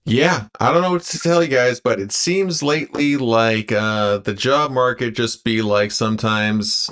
Yeah, I don't know what to tell you guys, but it seems lately like the job market just be like sometimes.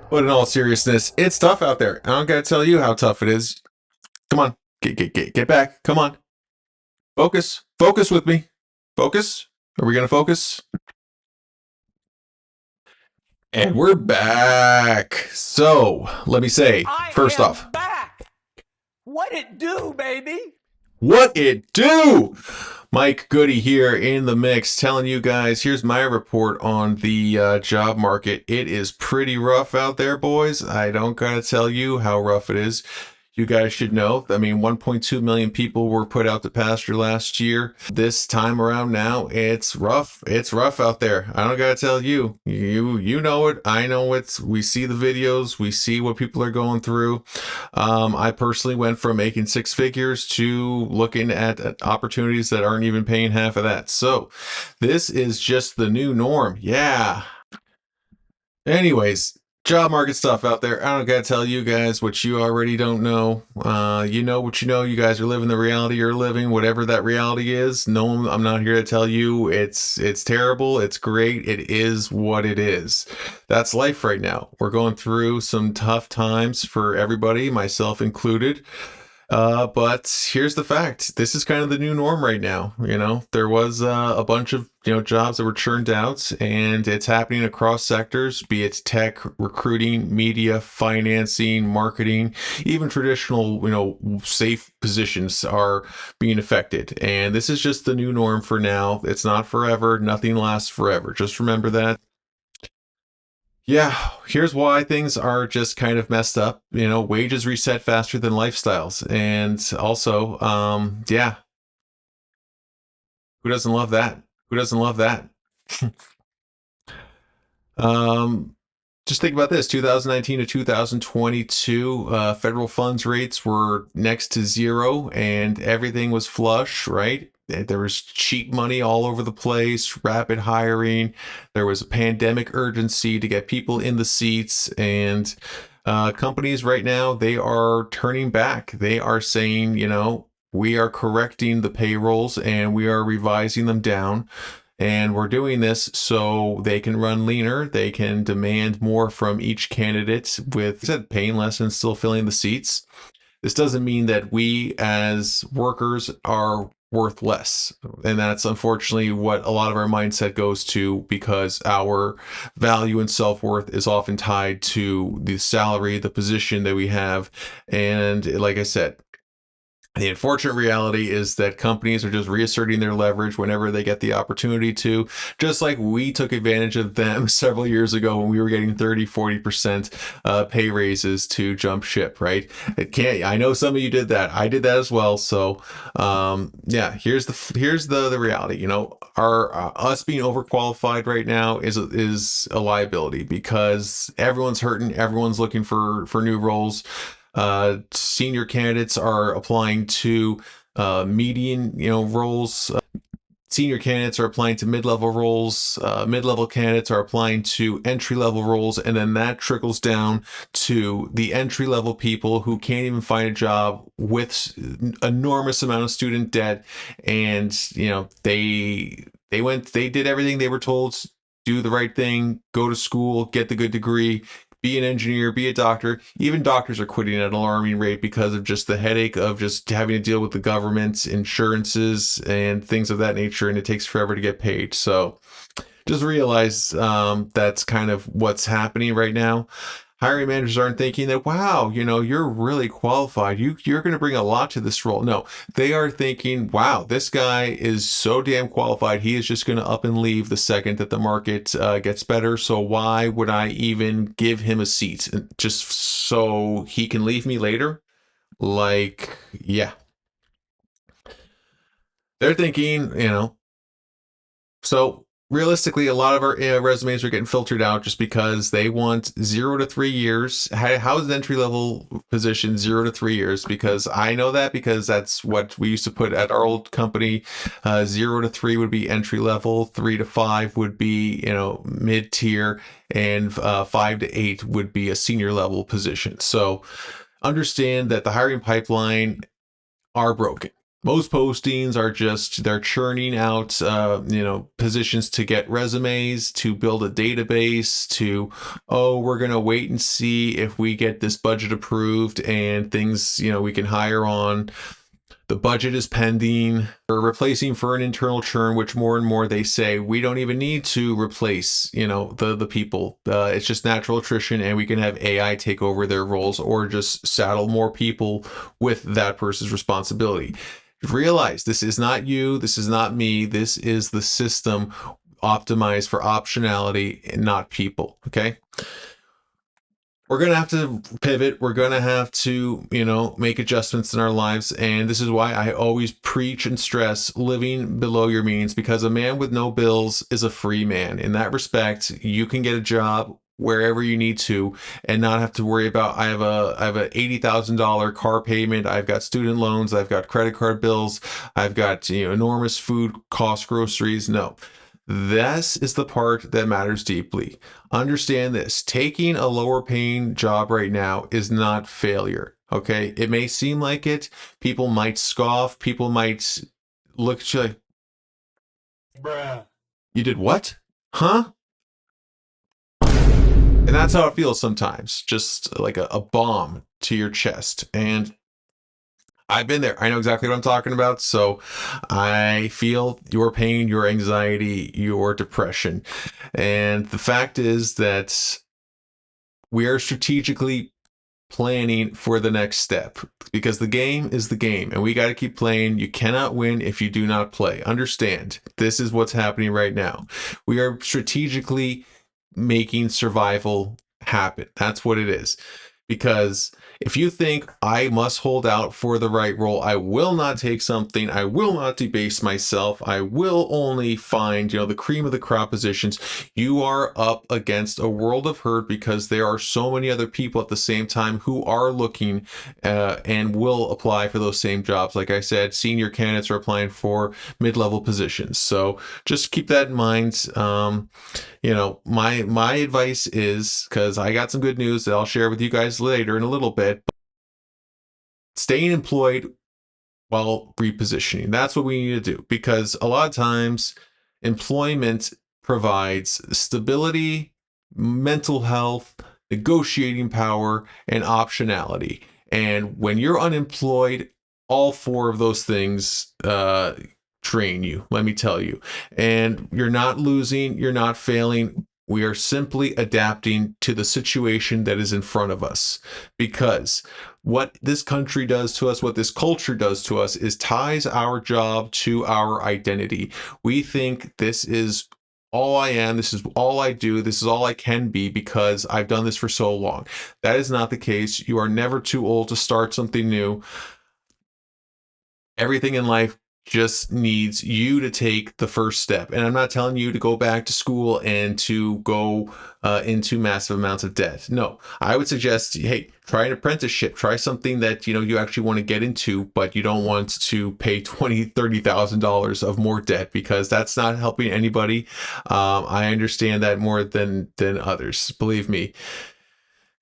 But in all seriousness, it's tough out there. I don't gotta tell you how tough it is. Come on, get back. Come on, focus with me. Focus. Are we gonna focus? And we're back. So let me say, I first off, am back. What it do, baby? what it do? Mike Goody here in the mix, telling you guys, here's my report on the job market. It is pretty rough out there, boys. I don't gotta tell you how rough it is. You guys should know. I mean, 1.2 million people were put out to pasture last year. This time around now, it's rough. It's rough out there. I don't gotta tell you. You know it. I know it. We see the videos. We see what people are going through. I personally went from making six figures to looking at opportunities that aren't even paying half of that. So this is just the new norm. Yeah. Anyways, job market stuff out there. I don't gotta tell you guys what you already don't know. You know what you know. You guys are living the reality you're living, whatever that reality is. No, I'm not here to tell you it's terrible. It's great. It is what it is. That's life right now. We're going through some tough times for everybody, myself included. But here's the fact. This is kind of the new norm right now. There was a bunch of, jobs that were churned out, and it's happening across sectors, be it tech, recruiting, media, financing, marketing, even traditional, safe positions are being affected. And this is just the new norm for now. It's not forever. Nothing lasts forever. Just remember that. Yeah, here's why things are just kind of messed up. Wages reset faster than lifestyles. And also, yeah, who doesn't love that? Who doesn't love that? um, just think about this 2019 to 2022, federal funds rates were next to zero and everything was flush, right? There was cheap money all over the place, rapid hiring. There was a pandemic urgency to get people in the seats. And companies right now, they are turning back. They are saying, we are correcting the payrolls and we are revising them down. And we're doing this so they can run leaner. They can demand more from each candidate with paying less and still filling the seats. This doesn't mean that we as workers are worth less. And that's unfortunately what a lot of our mindset goes to, because our value and self-worth is often tied to the salary, the position that we have. And like I said, the unfortunate reality is that companies are just reasserting their leverage whenever they get the opportunity to, just like we took advantage of them several years ago when we were getting 30-40% pay raises to jump ship, right? I know some of you did that. I did that as well. So yeah, here's the reality. Our us being overqualified right now is a liability, because everyone's hurting, everyone's looking for new roles. Senior candidates are applying to median, roles. Senior candidates are applying to mid-level roles. Mid-level candidates are applying to entry-level roles, and then that trickles down to the entry-level people who can't even find a job with enormous amount of student debt. And they did everything they were told: do the right thing, go to school, get the good degree, be an engineer, be a doctor. Even doctors are quitting at an alarming rate because of just the headache of just having to deal with the government's insurances and things of that nature, and it takes forever to get paid. So just realize that's kind of what's happening right now. Hiring managers aren't thinking that, wow, you're really qualified. You're going to bring a lot to this role. No, they are thinking, wow, this guy is so damn qualified. He is just going to up and leave the second that the market gets better. So why would I even give him a seat just so he can leave me later? Like, yeah, they're thinking, so realistically, a lot of our resumes are getting filtered out just because they want 0 to 3 years. How is an entry level position 0 to 3 years? Because I know that, because that's what we used to put at our old company. 0 to 3 would be entry level, 3 to 5 would be mid tier, and 5 to 8 would be a senior level position. So understand that the hiring pipeline are broken. Most postings are just they're churning out positions to get resumes, to build a database, to we're gonna wait and see if we get this budget approved and things we can hire on. The budget is pending. We're replacing for an internal churn, which more and more they say we don't even need to replace, the people. It's just natural attrition, and we can have AI take over their roles or just saddle more people with that person's responsibility. Realize this is not you. This is not me. This is the system optimized for optionality and not people. Okay. We're going to have to pivot. We're going to have to, make adjustments in our lives. And this is why I always preach and stress living below your means, because a man with no bills is a free man. In that respect, you can get a job wherever you need to and not have to worry about I have a $80,000 car payment, I've got student loans, I've got credit card bills, I've got enormous food cost, groceries. No. This is the part that matters deeply. Understand this. Taking a lower paying job right now is not failure. Okay. It may seem like it. People might scoff. People might look at you like, bruh. You did what? Huh? And that's how it feels sometimes. Just like a bomb to your chest. And I've been there. I know exactly what I'm talking about. So I feel your pain, your anxiety, your depression. And the fact is that we are strategically planning for the next step, because the game is the game and we got to keep playing. You cannot win if you do not play. Understand, this is what's happening right now. We are strategically making survival happen. That's what it is. Because if you think I must hold out for the right role, I will not take something, I will not debase myself, I will only find, the cream of the crop positions, you are up against a world of hurt, because there are so many other people at the same time who are looking and will apply for those same jobs. Like I said, senior candidates are applying for mid-level positions. So just keep that in mind. My advice is, because I got some good news that I'll share with you guys later in a little bit, staying employed while repositioning. That's what we need to do, because a lot of times employment provides stability, mental health, negotiating power, and optionality. And when you're unemployed, all four of those things train you, let me tell you. And you're not losing, you're not failing. We are simply adapting to the situation that is in front of us, because what this country does to us, what this culture does to us, is ties our job to our identity. We think this is all I am, this is all I do, this is all I can be because I've done this for so long. That is not the case. You are never too old to start something new. Everything in life just needs you to take the first step. And I'm not telling you to go back to school and to go into massive amounts of debt. No, I would suggest, hey, try an apprenticeship, try something that, you actually want to get into, but you don't want to pay $20,000, $30,000 of more debt, because that's not helping anybody. I understand that more than others, believe me.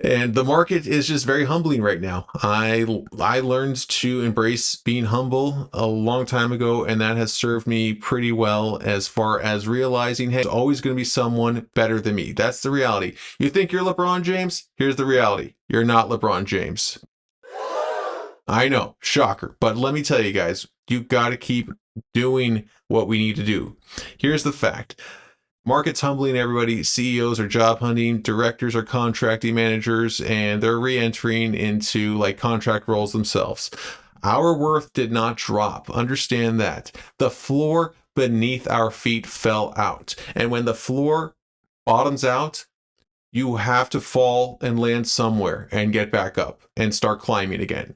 And the market is just very humbling right now. I learned to embrace being humble a long time ago, and that has served me pretty well, as far as realizing, hey, there's always going to be someone better than me. That's the reality. You think you're LeBron James? Here's the reality. You're not LeBron James. I know, shocker. But let me tell you guys, you got to keep doing what we need to do. Here's the fact. Market's humbling everybody. CEOs are job hunting, directors are contracting managers, and they're re-entering into contract roles themselves. Our worth did not drop. Understand that. The floor beneath our feet fell out. And when the floor bottoms out, you have to fall and land somewhere and get back up and start climbing again.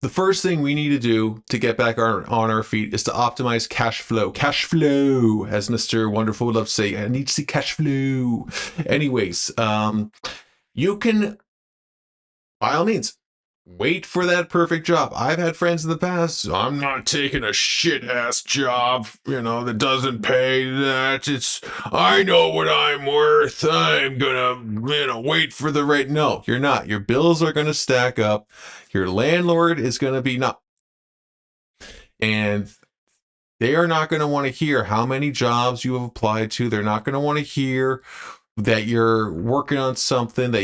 The first thing we need to do to get back on our feet is to optimize cash flow. Cash flow, as Mr. Wonderful would love to say. I need to see cash flow. Anyways, you can, by all means, Wait for that perfect job. I've had friends in the past. I'm not taking a shit ass job, that doesn't pay that. I know what I'm worth. I'm gonna, wait for the right. No, you're not. Your bills are gonna stack up. Your landlord is gonna be not, and they are not going to want to hear how many jobs you have applied to. They're not going to want to hear that you're working on something that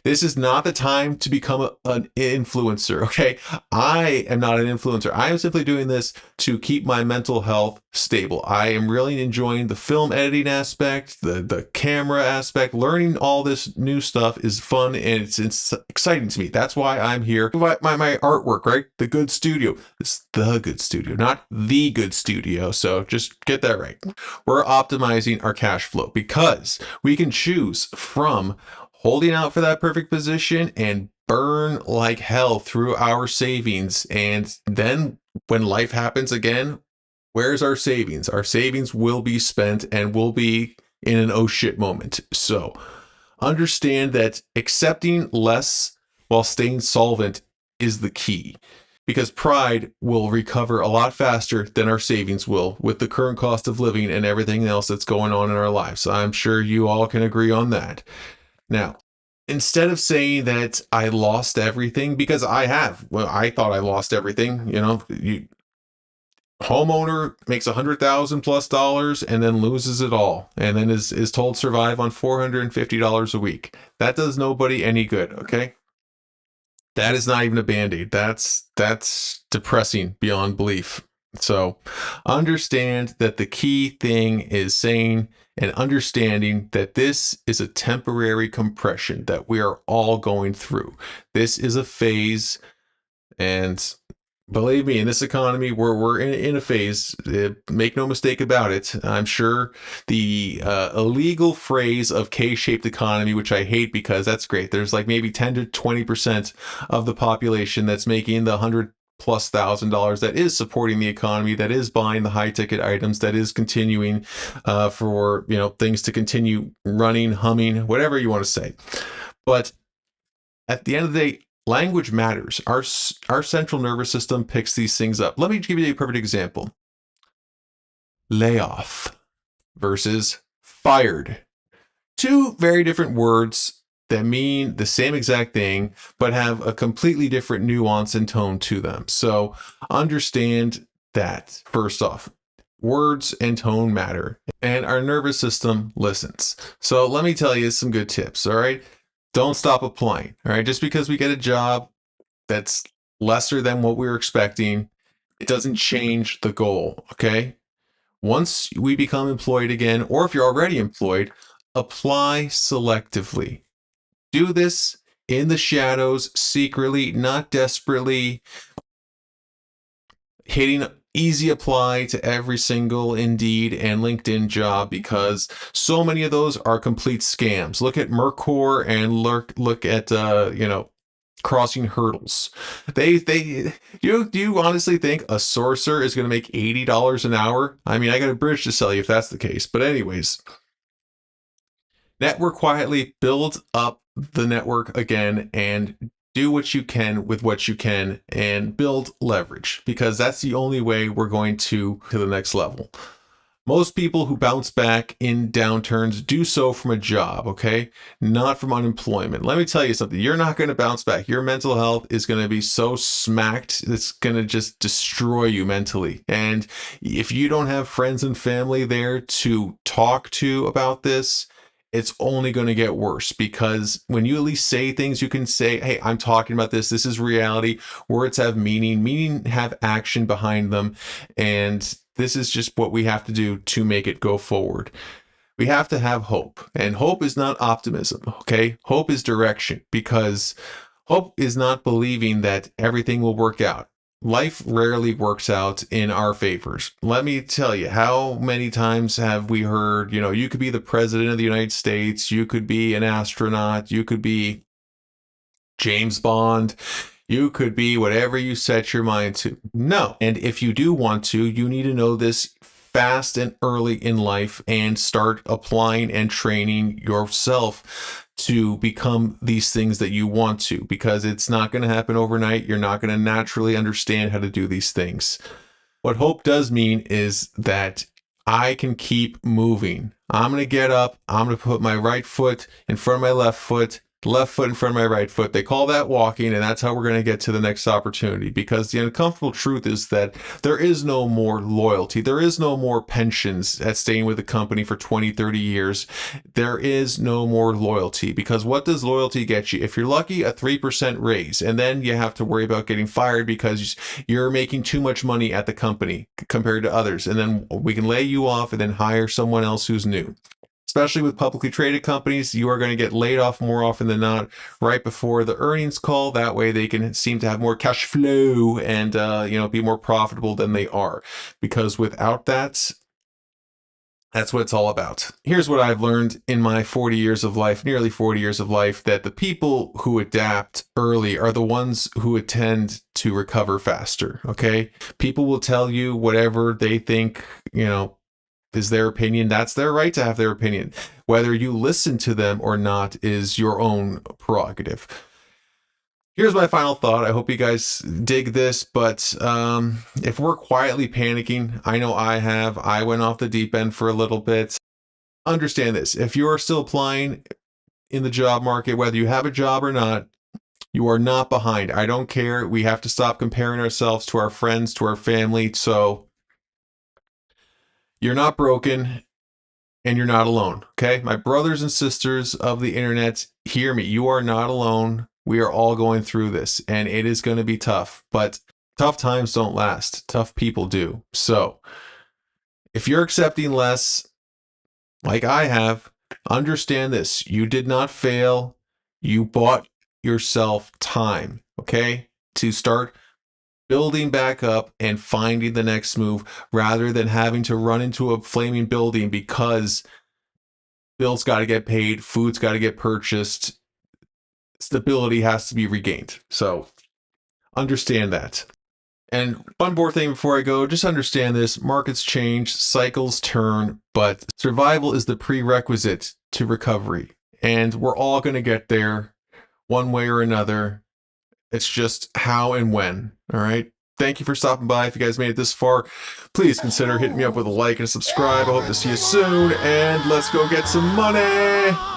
this is not the time to become an influencer. Okay, I am not an influencer. I am simply doing this to keep my mental health stable. I am really enjoying the film editing aspect, the camera aspect. Learning all this new stuff is fun, and it's exciting to me. That's why I'm here. My artwork, right? The Good Studio. It's the Good Studio, not the Good Studio. So just get that right. We're optimizing our cash flow because we can choose from holding out for that perfect position and burn like hell through our savings. And then when life happens again, where's our savings? Our savings will be spent and will be in an oh shit moment. So understand that accepting less while staying solvent is the key, because pride will recover a lot faster than our savings will with the current cost of living and everything else that's going on in our lives. I'm sure you all can agree on that. Now, instead of saying that I lost everything, because I have, well, I thought I lost everything. Homeowner makes $100,000+ and then loses it all, and then is told survive on $450 a week. That does nobody any good. Okay, that is not even a band-aid. That's depressing beyond belief. So understand that the key thing is saying and understanding that this is a temporary compression that we are all going through. This is a phase, and believe me, in this economy, we're in a phase. Make no mistake about it. I'm sure the illegal phrase of K-shaped economy, which I hate because that's great. There's like maybe 10 to 20% of the population that's making the $100,000+ that is supporting the economy, that is buying the high ticket items, that is continuing for things to continue running, humming, whatever you want to say. But at the end of the day, language matters. Our central nervous system picks these things up. Let me give you a perfect example. Layoff versus fired. Two very different words that mean the same exact thing, but have a completely different nuance and tone to them. So understand that, first off, words and tone matter, and our nervous system listens. So let me tell you some good tips, all right? Don't stop applying, all right? Just because we get a job that's lesser than what we were expecting, it doesn't change the goal, okay? Once we become employed again, or if you're already employed, apply selectively. Do this in the shadows, secretly, not desperately, hitting easy apply to every single Indeed and LinkedIn job, because so many of those are complete scams. Look at Mercor and look at Crossing Hurdles. Do you honestly think a sorcerer is going to make $80 an hour? I mean, I got a bridge to sell you if that's the case. But anyways, network quietly, build up the network again, and do what you can with what you can and build leverage, because that's the only way we're going to the next level. Most people who bounce back in downturns do so from a job, okay? Not from unemployment. Let me tell you something. You're not going to bounce back. Your mental health is going to be so smacked, it's going to just destroy you mentally. And if you don't have friends and family there to talk to about this, it's only going to get worse, because when you at least say things, you can say, hey, I'm talking about this. This is reality. Words have meaning have action behind them. And this is just what we have to do to make it go forward. We have to have hope, and hope is not optimism. Okay. Hope is direction, because hope is not believing that everything will work out. Life rarely works out in our favors. Let me tell you, how many times have we heard, you could be the president of the United States, you could be an astronaut, you could be James Bond, you could be whatever you set your mind to. No. And if you do want to, you need to know this fast and early in life and start applying and training yourself to become these things that you want to, because it's not going to happen overnight. You're not going to naturally understand how to do these things. What hope does mean is that I can keep moving. I'm going to get up. I'm going to put my right foot in front of my left foot in front of my right foot. They call that walking, and that's how we're going to get to the next opportunity, because the uncomfortable truth is that there is no more loyalty. There is no more pensions at staying with the company for 20, 30 years. There is no more loyalty, because what does loyalty get you? If you're lucky, a 3% raise, and then you have to worry about getting fired because you're making too much money at the company compared to others. And then we can lay you off and then hire someone else who's new. Especially with publicly traded companies, you are going to get laid off more often than not right before the earnings call. That way they can seem to have more cash flow and, be more profitable than they are. Because without that, that's what it's all about. Here's what I've learned in my 40 years of life, nearly 40 years of life, that the people who adapt early are the ones who tend to recover faster, okay? People will tell you whatever they think, is their opinion. That's their right to have their opinion. Whether you listen to them or not is your own prerogative. Here's my final thought. I hope you guys dig this, but if we're quietly panicking, I know I went off the deep end for a little bit. Understand this. If you're still applying in the job market, whether you have a job or not, you are not behind. I don't care. We have to stop comparing ourselves to our friends, to our family. So you're not broken and you're not alone, okay? My brothers and sisters of the internet, hear me. You are not alone. We are all going through this, and it is going to be tough, but tough times don't last. Tough people do. So if you're accepting less, like I have, understand this. You did not fail. You bought yourself time, okay, to start building back up and finding the next move, rather than having to run into a flaming building because bills got to get paid, food's got to get purchased, stability has to be regained. So understand that. And one more thing before I go, just understand this: markets change, cycles turn, but survival is the prerequisite to recovery. And we're all going to get there one way or another. It's just how and when. All right. Thank you for stopping by. If you guys made it this far, please consider hitting me up with a like and a subscribe. I hope to see you soon, and let's go get some money.